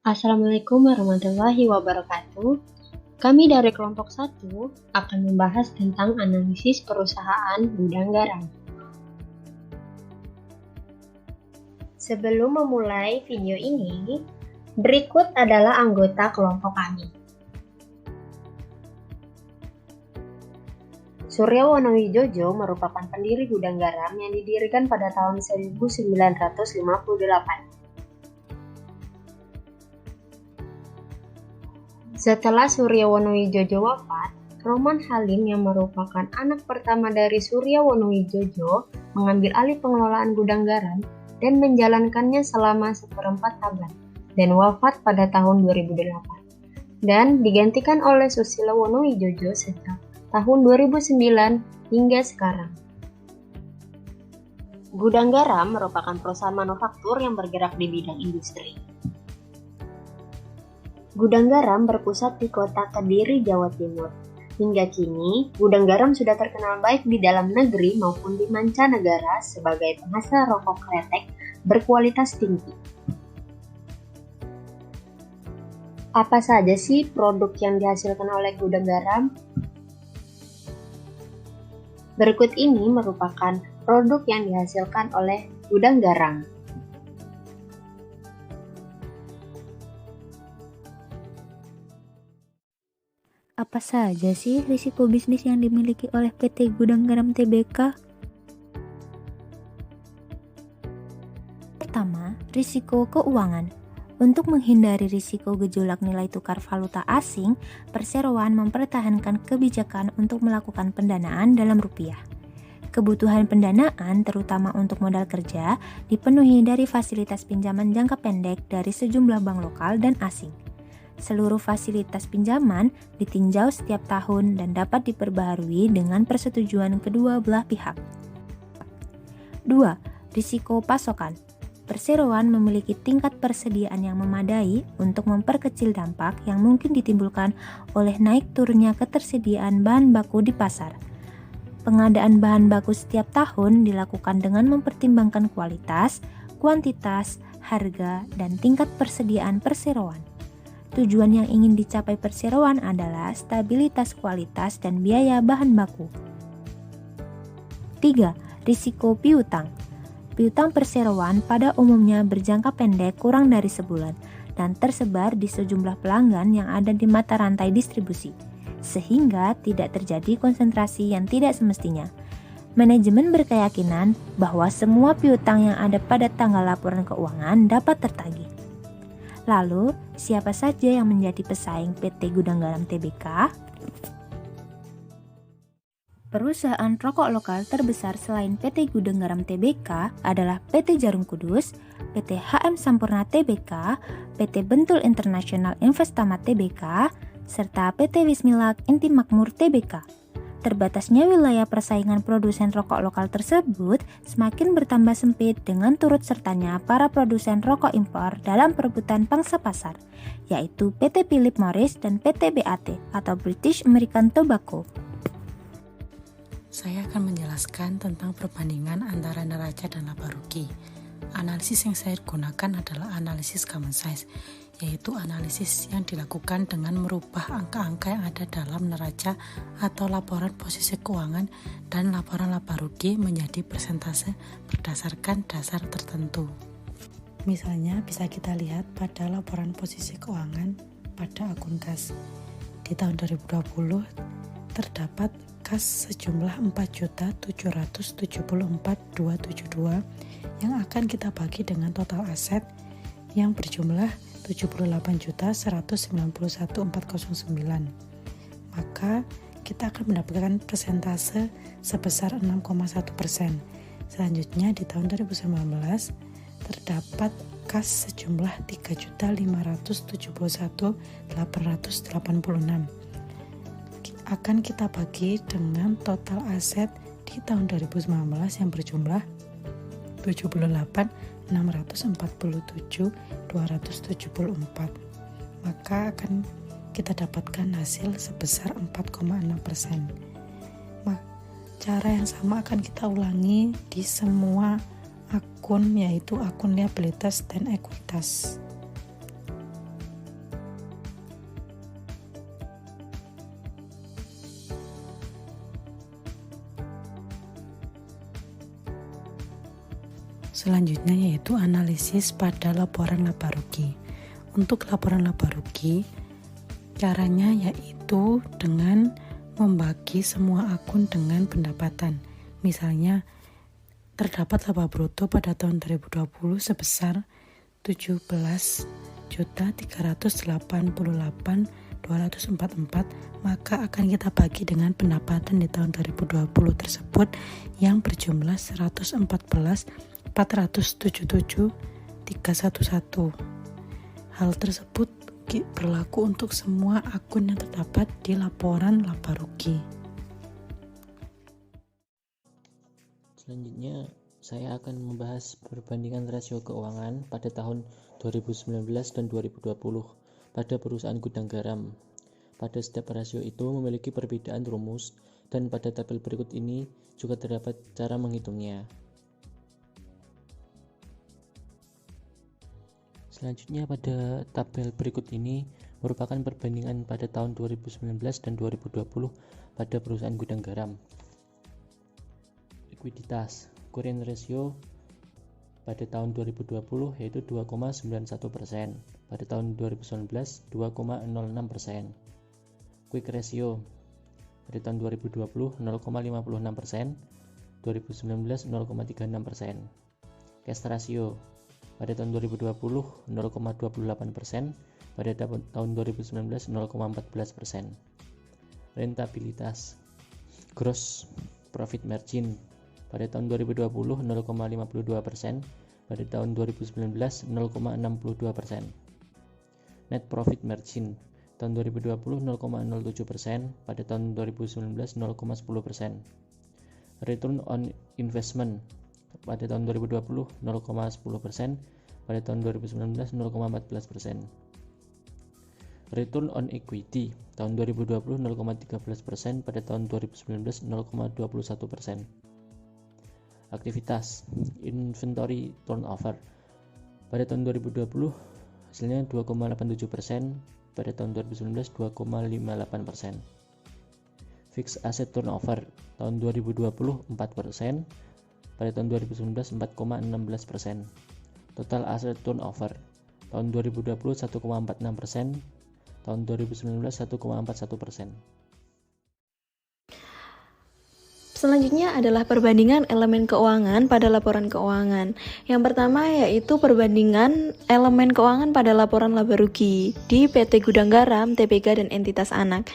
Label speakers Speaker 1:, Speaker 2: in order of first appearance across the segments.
Speaker 1: Assalamualaikum warahmatullahi wabarakatuh. Kami dari kelompok 1 akan membahas tentang analisis perusahaan gudang garam. Sebelum memulai video ini, berikut adalah anggota kelompok kami. Suryawonowijojo merupakan pendiri gudang garam yang didirikan pada tahun 1958. Setelah Suryawonowijojo wafat, Roman Halim yang merupakan anak pertama dari Suryawonowijojo mengambil alih pengelolaan gudang garam dan menjalankannya selama seperempat abad dan wafat pada tahun 2008 dan digantikan oleh Susilo Wonowijojo sejak tahun 2009 hingga sekarang. Gudang garam merupakan perusahaan manufaktur yang bergerak di bidang industri. Gudang garam berpusat di kota Kediri, Jawa Timur. Hingga kini, gudang garam sudah terkenal baik di dalam negeri maupun di mancanegara sebagai penghasil rokok kretek berkualitas tinggi. Apa saja sih produk yang dihasilkan oleh gudang garam? Berikut ini merupakan produk yang dihasilkan oleh gudang garam.
Speaker 2: Apa saja sih risiko bisnis yang dimiliki oleh PT Gudang Garam Tbk? Pertama, risiko keuangan. Untuk menghindari risiko gejolak nilai tukar valuta asing, perseroan mempertahankan kebijakan untuk melakukan pendanaan dalam rupiah. Kebutuhan pendanaan, terutama untuk modal kerja, dipenuhi dari fasilitas pinjaman jangka pendek dari sejumlah bank lokal dan asing. Seluruh fasilitas pinjaman ditinjau setiap tahun dan dapat diperbaharui dengan persetujuan kedua belah pihak. 2. Risiko pasokan. Perseroan memiliki tingkat persediaan yang memadai untuk memperkecil dampak yang mungkin ditimbulkan oleh naik turunnya ketersediaan bahan baku di pasar. Pengadaan bahan baku setiap tahun dilakukan dengan mempertimbangkan kualitas, kuantitas, harga, dan tingkat persediaan perseroan. Tujuan yang ingin dicapai perseroan adalah stabilitas kualitas dan biaya bahan baku. 3. Risiko piutang. Piutang perseroan pada umumnya berjangka pendek kurang dari sebulan dan tersebar di sejumlah pelanggan yang ada di mata rantai distribusi, sehingga tidak terjadi konsentrasi yang tidak semestinya. Manajemen berkeyakinan bahwa semua piutang yang ada pada tanggal laporan keuangan dapat tertagih. Lalu, siapa saja yang menjadi pesaing PT Gudang Garam Tbk? Perusahaan rokok lokal terbesar selain PT Gudang Garam Tbk adalah PT Jarum Kudus, PT HM Sampurna Tbk, PT Bentul International Investama Tbk, serta PT Wismilak Inti Makmur Tbk. Terbatasnya wilayah persaingan produsen rokok lokal tersebut semakin bertambah sempit dengan turut sertanya para produsen rokok impor dalam perebutan pangsa pasar, yaitu PT Philip Morris dan PT BAT atau British American Tobacco.
Speaker 3: Saya akan menjelaskan tentang perbandingan antara neraca dan laba rugi. Analisis yang saya gunakan adalah analisis common size, yaitu analisis yang dilakukan dengan merubah angka-angka yang ada dalam neraca atau laporan posisi keuangan dan laporan laba rugi menjadi persentase berdasarkan dasar tertentu. Misalnya bisa kita lihat pada laporan posisi keuangan pada akun kas. Di tahun 2020 terdapat kas sejumlah 4.774.272 yang akan kita bagi dengan total aset yang berjumlah 78.191.409. Maka kita akan mendapatkan persentase sebesar 6,1%. Selanjutnya di tahun 2019 terdapat kas sejumlah 3.571.886 akan kita bagi dengan total aset di tahun 2019 yang berjumlah 78.647.274, maka akan kita dapatkan hasil sebesar 4,6%. Cara yang sama akan kita ulangi di semua akun, yaitu akun liabilitas dan ekuitas. Selanjutnya yaitu analisis pada laporan laba rugi. Untuk laporan laba rugi, caranya yaitu dengan membagi semua akun dengan pendapatan. Misalnya, terdapat laba bruto pada tahun 2020 sebesar 17.388.244, maka akan kita bagi dengan pendapatan di tahun 2020 tersebut yang berjumlah 114.477.311. Hal tersebut berlaku untuk semua akun yang terdapat di laporan laba rugi.
Speaker 4: Selanjutnya, saya akan membahas perbandingan rasio keuangan pada tahun 2019 dan 2020 pada perusahaan gudang garam. Pada setiap rasio itu memiliki perbedaan rumus, dan pada tabel berikut ini juga terdapat cara menghitungnya. Selanjutnya, pada tabel berikut ini merupakan perbandingan pada tahun 2019 dan 2020 pada perusahaan gudang garam. Likuiditas current ratio pada tahun 2020 yaitu 2,91%, pada tahun 2019 2,06%. Quick ratio pada tahun 2020 0,56%, 2019 0,36%. Cash ratio pada tahun 2020 0,28%, pada tahun 2019 0,14%. Rentabilitas gross profit margin pada tahun 2020 0,52%, pada tahun 2019 0,62%. Net profit margin tahun 2020 0,07%, pada tahun 2019 0,10%. Return on investment pada tahun 2020 0,10%, pada tahun 2019 0,14%. Return on equity tahun 2020 0,13%, pada tahun 2019 0,21%. Aktivitas inventory turnover pada tahun 2020 hasilnya 2,87%, pada tahun 2019 2,58%. Fixed asset turnover tahun 2020 4%, pada tahun 2019 4,16%. Total asset turnover tahun 2020 1,46%, tahun 2019 1,41%.
Speaker 5: Selanjutnya adalah perbandingan elemen keuangan pada laporan keuangan. Yang pertama yaitu perbandingan elemen keuangan pada laporan laba rugi di PT Gudang Garam, TBK, dan entitas anak.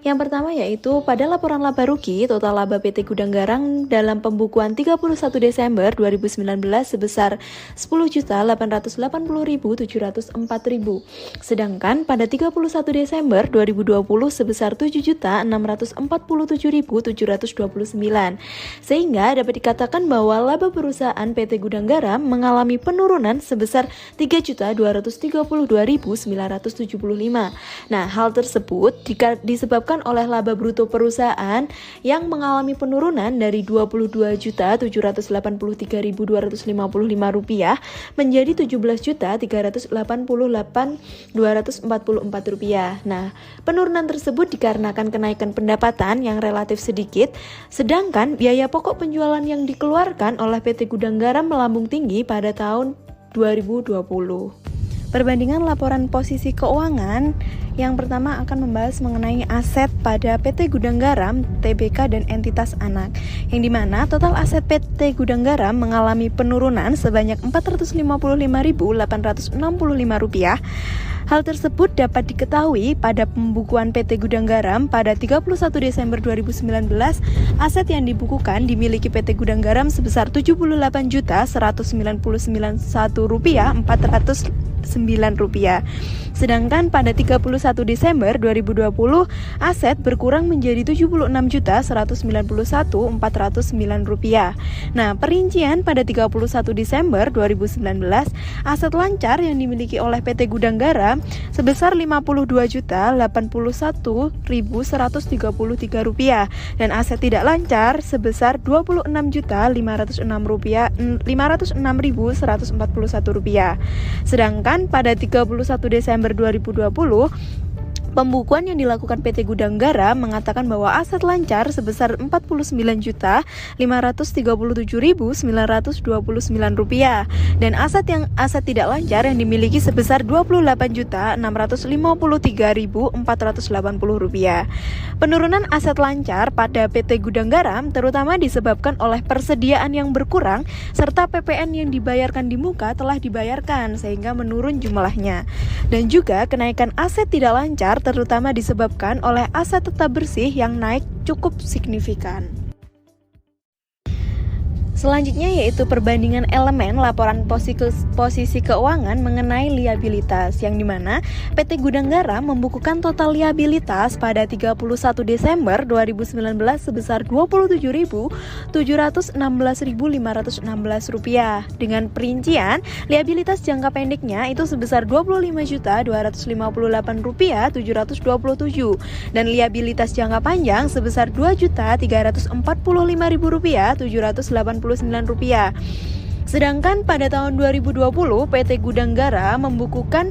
Speaker 5: Yang pertama yaitu pada laporan laba rugi, total laba PT Gudang Garam dalam pembukuan 31 Desember 2019 sebesar 10.880.704.000. Sedangkan pada 31 Desember 2020 sebesar 7.647.729. Sehingga dapat dikatakan bahwa laba perusahaan PT Gudang Garam mengalami penurunan sebesar 3.232.975. Nah, hal tersebut disebabkan oleh laba bruto perusahaan yang mengalami penurunan dari Rp22.783.255 menjadi Rp17.388.244. Nah, penurunan tersebut dikarenakan kenaikan pendapatan yang relatif sedikit, sedangkan biaya pokok penjualan yang dikeluarkan oleh PT Gudang Garam melambung tinggi pada tahun 2020. Perbandingan laporan posisi keuangan yang pertama akan membahas mengenai aset pada PT Gudang Garam, TBK, dan entitas anak, yang dimana total aset PT Gudang Garam mengalami penurunan sebanyak Rp455.865. Hal tersebut dapat diketahui pada pembukuan PT Gudang Garam pada 31 Desember 2019, aset yang dibukukan dimiliki PT Gudang Garam sebesar Rp78.199.409. Sedangkan pada 31 Desember 2020, aset berkurang menjadi Rp76.191.409. Nah, perincian pada 31 Desember 2019, aset lancar yang dimiliki oleh PT Gudang Garam sebesar Rp56.181.133 dan aset tidak lancar sebesar Rp26.506.141. Sedangkan pada 31 Desember 2020 Pembukuan yang dilakukan PT Gudang Garam mengatakan bahwa aset lancar sebesar Rp49.537.929 dan aset tidak lancar yang dimiliki sebesar Rp28.653.480. Penurunan aset lancar pada PT Gudang Garam terutama disebabkan oleh persediaan yang berkurang serta PPN yang dibayarkan di muka telah dibayarkan sehingga menurun jumlahnya. Dan juga kenaikan aset tidak lancar terutama disebabkan oleh aset tetap bersih yang naik cukup signifikan. Selanjutnya yaitu perbandingan elemen laporan posisi keuangan mengenai liabilitas, yang dimana PT Gudang Garam membukukan total liabilitas pada 31 Desember 2019 sebesar Rp27.716.516 dengan perincian liabilitas jangka pendeknya itu sebesar Rp25.258.727 dan liabilitas jangka panjang sebesar Rp2.345.789. Sedangkan pada tahun 2020 PT Gudang Garam membukukan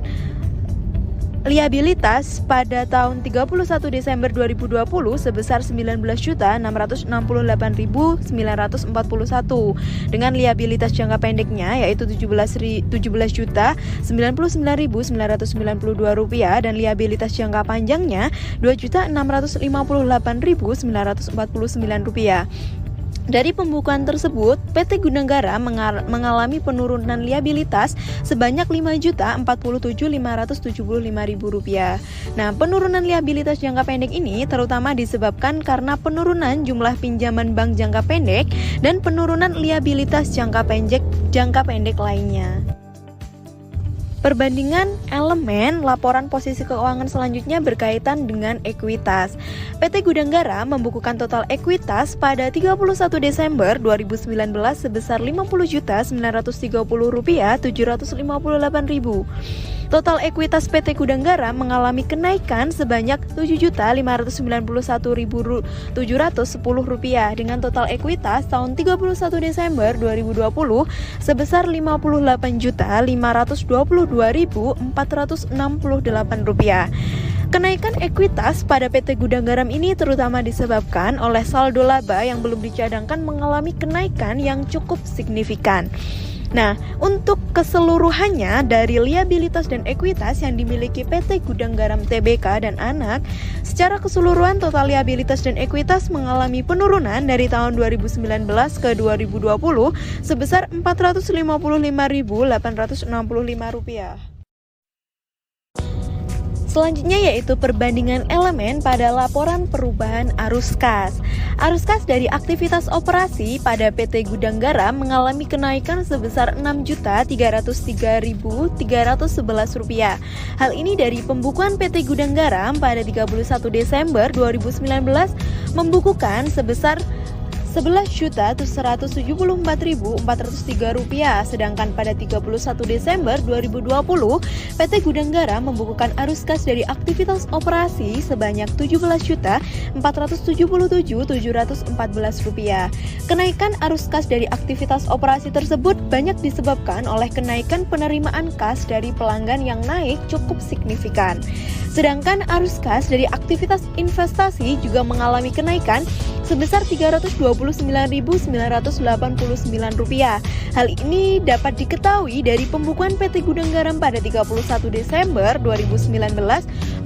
Speaker 5: liabilitas pada tahun 31 Desember 2020 sebesar Rp19.668.941 dengan liabilitas jangka pendeknya yaitu Rp17.099.992 dan liabilitas jangka panjangnya Rp2.658.949. Dari pembukuan tersebut, PT Gudang Garam mengalami penurunan liabilitas sebanyak Rp5.047.575.000. Nah, penurunan liabilitas jangka pendek ini terutama disebabkan karena penurunan jumlah pinjaman bank jangka pendek dan penurunan liabilitas jangka pendek lainnya. Perbandingan elemen laporan posisi keuangan selanjutnya berkaitan dengan ekuitas. PT Gudang Garam membukukan total ekuitas pada 31 Desember 2019 sebesar Rp50.758.000. Total ekuitas PT Gudang Garam mengalami kenaikan sebanyak Rp7.591.710 dengan total ekuitas tahun 31 Desember 2020 sebesar Rp58.522.468. Kenaikan ekuitas pada PT Gudang Garam ini terutama disebabkan oleh saldo laba yang belum dicadangkan mengalami kenaikan yang cukup signifikan. Nah, untuk keseluruhannya dari liabilitas dan ekuitas yang dimiliki PT Gudang Garam Tbk dan anak, secara keseluruhan total liabilitas dan ekuitas mengalami penurunan dari tahun 2019 ke 2020 sebesar Rp455.865. Selanjutnya yaitu perbandingan elemen pada laporan perubahan arus kas. Arus kas dari aktivitas operasi pada PT Gudang Garam mengalami kenaikan sebesar Rp6.003.311. Hal ini dari pembukuan PT Gudang Garam pada 31 Desember 2019 membukukan sebesar Rp11.174.403, sedangkan pada 31 Desember 2020 PT Gudang Garam membukukan arus kas dari aktivitas operasi sebanyak Rp17.477.714. Kenaikan arus kas dari aktivitas operasi tersebut banyak disebabkan oleh kenaikan penerimaan kas dari pelanggan yang naik cukup signifikan. Sedangkan arus kas dari aktivitas investasi juga mengalami kenaikan sebesar Rp329.989. Hal ini dapat diketahui dari pembukuan PT Gudang Garam pada 31 Desember 2019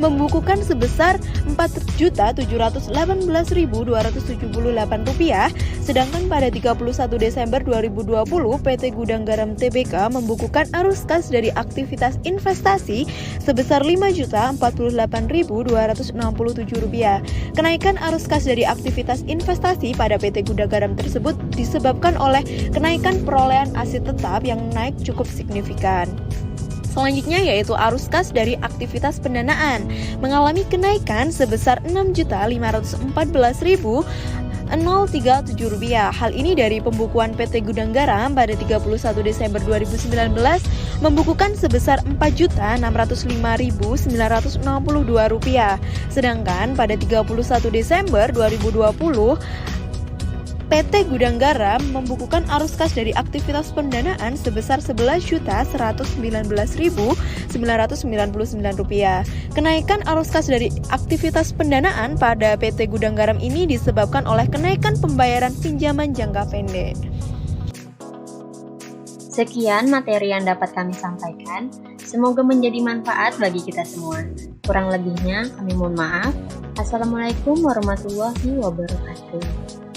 Speaker 5: membukukan sebesar Rp4.718.278, sedangkan pada 31 Desember 2020 PT Gudang Garam Tbk membukukan arus kas dari aktivitas investasi sebesar Rp5.048.267. Kenaikan arus kas dari aktivitas investasi pada PT Gudang Garam tersebut disebabkan oleh kenaikan perolehan aset tetap yang naik cukup signifikan. Selanjutnya yaitu arus kas dari aktivitas pendanaan mengalami kenaikan sebesar Rp6.514.037. Hal ini dari pembukuan PT Gudang Garam pada 31 Desember 2019 membukukan sebesar Rp4.505.962. Sedangkan pada 31 Desember 2020 PT Gudang Garam membukukan arus kas dari aktivitas pendanaan sebesar Rp11.119.999. Kenaikan arus kas dari aktivitas pendanaan pada PT Gudang Garam ini disebabkan oleh kenaikan pembayaran pinjaman jangka pendek.
Speaker 1: Sekian materi yang dapat kami sampaikan. Semoga menjadi manfaat bagi kita semua. Kurang lebihnya kami mohon maaf. Assalamualaikum warahmatullahi wabarakatuh.